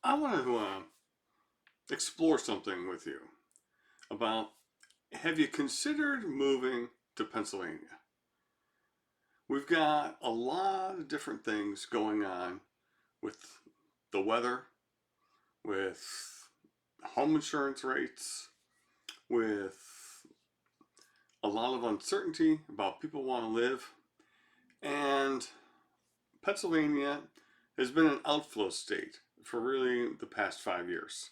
I want to explore something with you about have you considered moving to Pennsylvania? We've got a lot of different things going on with the weather, with home insurance rates, with a lot of uncertainty about people want to live. And Pennsylvania has been an outflow state for really the past 5 years.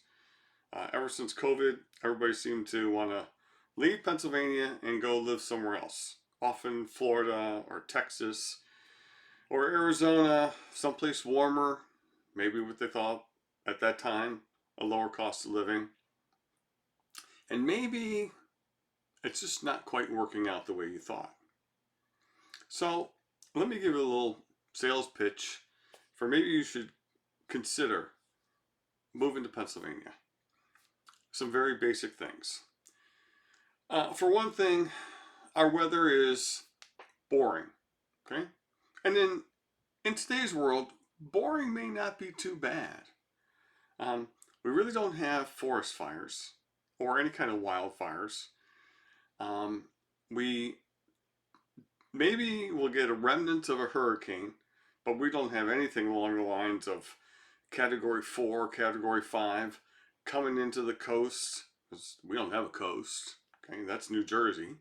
Ever since COVID, everybody seemed to want to leave Pennsylvania and go live somewhere else, often Florida or Texas or Arizona, someplace warmer, maybe what they thought at that time a lower cost of living. And maybe it's just not quite working out the way you thought. So let me give you a little sales pitch for maybe you should consider moving to Pennsylvania. Some very basic things. For one thing, our weather is boring. Okay? And in today's world, boring may not be too bad. We really don't have forest fires or any kind of wildfires. Um, we maybe will get a remnant of a hurricane, but we don't have anything along the lines of Category 4, Category 5 coming into the coast, because we don't have a coast. Okay, that's New Jersey.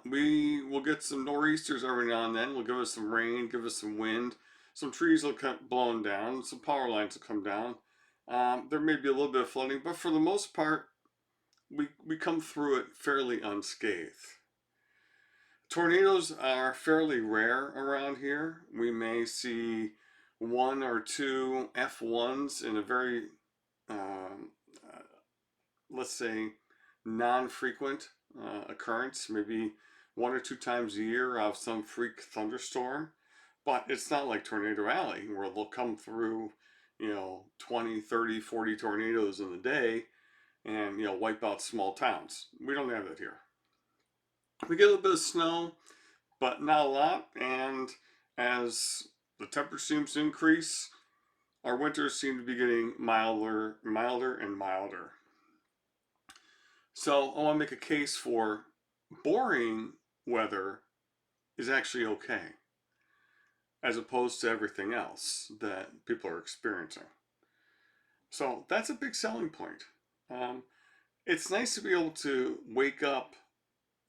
We will get some nor'easters every now and then. Will give us some rain, give us some wind. Some trees will come blowing down. Some power lines will come down. There may be a little bit of flooding, but for the most part, we come through it fairly unscathed. Tornadoes are fairly rare around here. We may see one or two F1s in a very, um, uh, let's say, non-frequent occurrence, maybe one or two times a year of some freak thunderstorm. But it's not like Tornado Alley where they'll come through, 20, 30, 40 tornadoes in a day and, wipe out small towns. We don't have that here. We get a little bit of snow, but not a lot. And as the temperature seems to increase, our winters seem to be getting milder and milder. So I want to make a case for boring weather is actually okay, as opposed to everything else that people are experiencing. So that's a big selling point. Um, it's nice to be able to wake up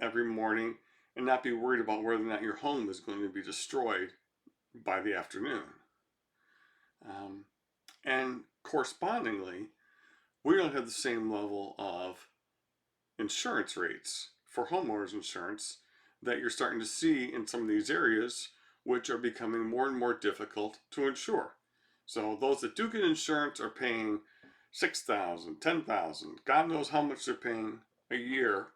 every morning and not be worried about whether or not your home is going to be destroyed by the afternoon. Um, and correspondingly, we don't have the same level of insurance rates for homeowners insurance that you're starting to see in some of these areas, which are becoming more and more difficult to insure. So those that do get insurance are paying 6,000, 10,000, God knows how much they're paying a year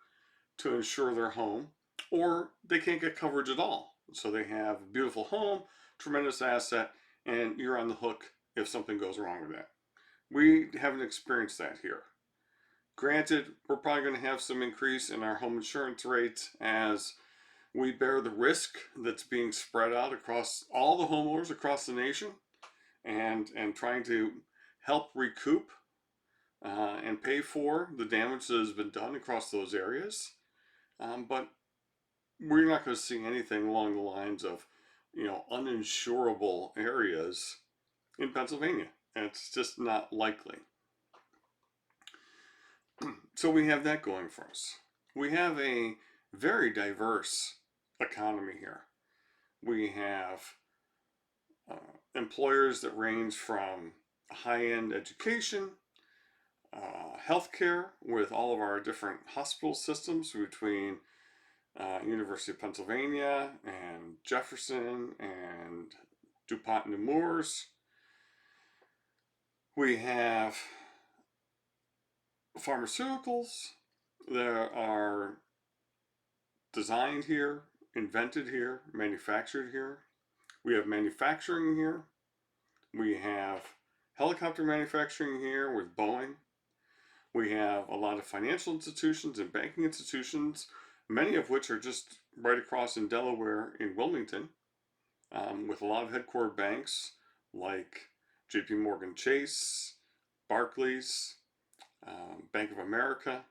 to insure their home, or they can't get coverage at all. So they have a beautiful home, tremendous asset, and you're on the hook if something goes wrong with that. We haven't experienced that here. Granted, we're probably going to have some increase in our home insurance rates as we bear the risk that's being spread out across all the homeowners across the nation and trying to help recoup and pay for the damage that has been done across those areas. But we're not going to see anything along the lines of, uninsurable areas in Pennsylvania. And it's just not likely. So we have that going for us. We have a very diverse economy here. We have uh, employers that range from high-end education, healthcare with all of our different hospital systems between University of Pennsylvania and Jefferson and DuPont Nemours. We have pharmaceuticals that are designed here, invented here, manufactured here. We have manufacturing here. We have helicopter manufacturing here with Boeing. We have a lot of financial institutions and banking institutions, many of which are just right across in Delaware in Wilmington, with a lot of headquarter banks like JP Morgan Chase, Barclays, Bank of America.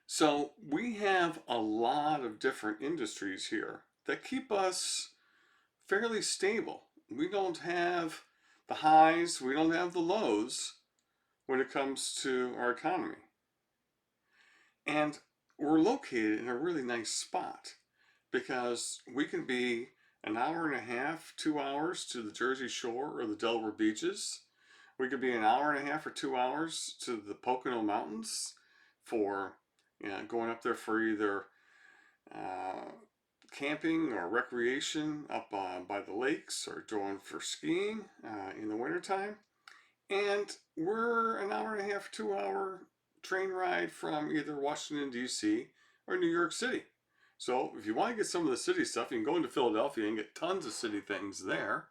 So we have a lot of different industries here that keep us fairly stable. We don't have the highs, we don't have the lows when it comes to our economy. And we're located in a really nice spot because we can be an hour and a half, 2 hours to the Jersey Shore or the Delaware Beaches. We could be an hour and a half or 2 hours to the Pocono Mountains for going up there for either camping or recreation up by the lakes, or going for skiing in the wintertime. And we're an hour and a half, 2 hour train ride from either Washington, D.C. or New York City. So if you want to get some of the city stuff, you can go into Philadelphia and get tons of city things there.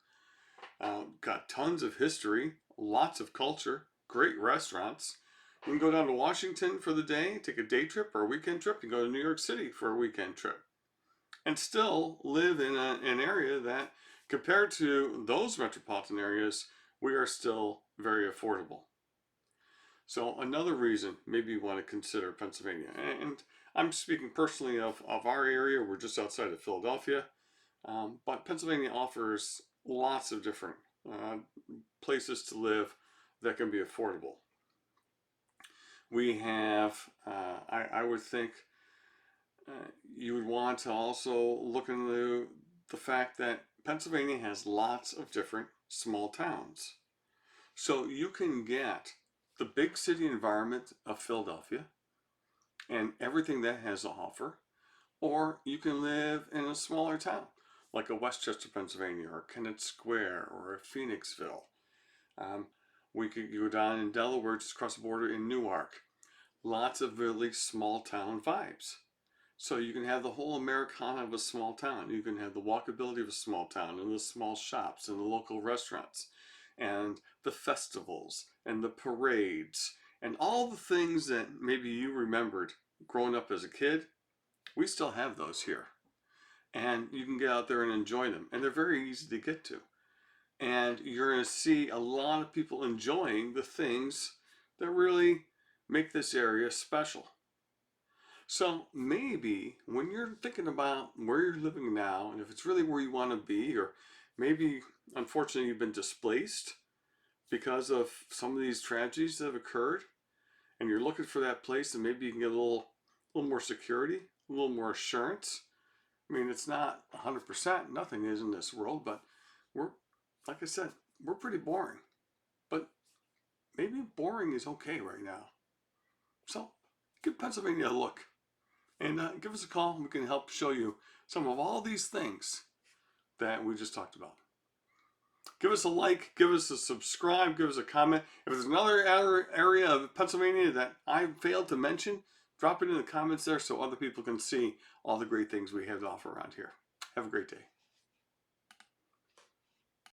Got tons of history, lots of culture, great restaurants. You can go down to Washington for the day, take a day trip or a weekend trip. You can go to New York City for a weekend trip and still live in an area that, compared to those metropolitan areas, we are still very affordable. So another reason maybe you want to consider Pennsylvania, and I'm speaking personally of our area. We're just outside of Philadelphia, but Pennsylvania offers lots of different places to live that can be affordable. We have, I would think, you would want to also look into the fact that Pennsylvania has lots of different small towns. So you can get the big city environment of Philadelphia and everything that has to offer, or you can live in a smaller town like a Westchester, Pennsylvania, or Kennett Square, or a Phoenixville. We could go down in Delaware, just across the border in Newark. Lots of really small town vibes. So you can have the whole Americana of a small town. You can have the walkability of a small town, and the small shops, and the local restaurants, and the festivals, and the parades, and all the things that maybe you remembered growing up as a kid. We still have those here. And you can get out there and enjoy them. And they're very easy to get to. And you're going to see a lot of people enjoying the things that really make this area special. So maybe when you're thinking about where you're living now, and if it's really where you want to be, or maybe unfortunately you've been displaced because of some of these tragedies that have occurred, and you're looking for that place, and maybe you can get a little more security, a little more assurance. I mean, it's not 100%, nothing is in this world, but we're, like I said, we're pretty boring. But maybe boring is okay right now. So give Pennsylvania a look. And give us a call. We can help show you some of all these things that we just talked about. Give us a like, give us a subscribe, give us a comment. If there's another area of Pennsylvania that I failed to mention, drop it in the comments there so other people can see all the great things we have to offer around here. Have a great day.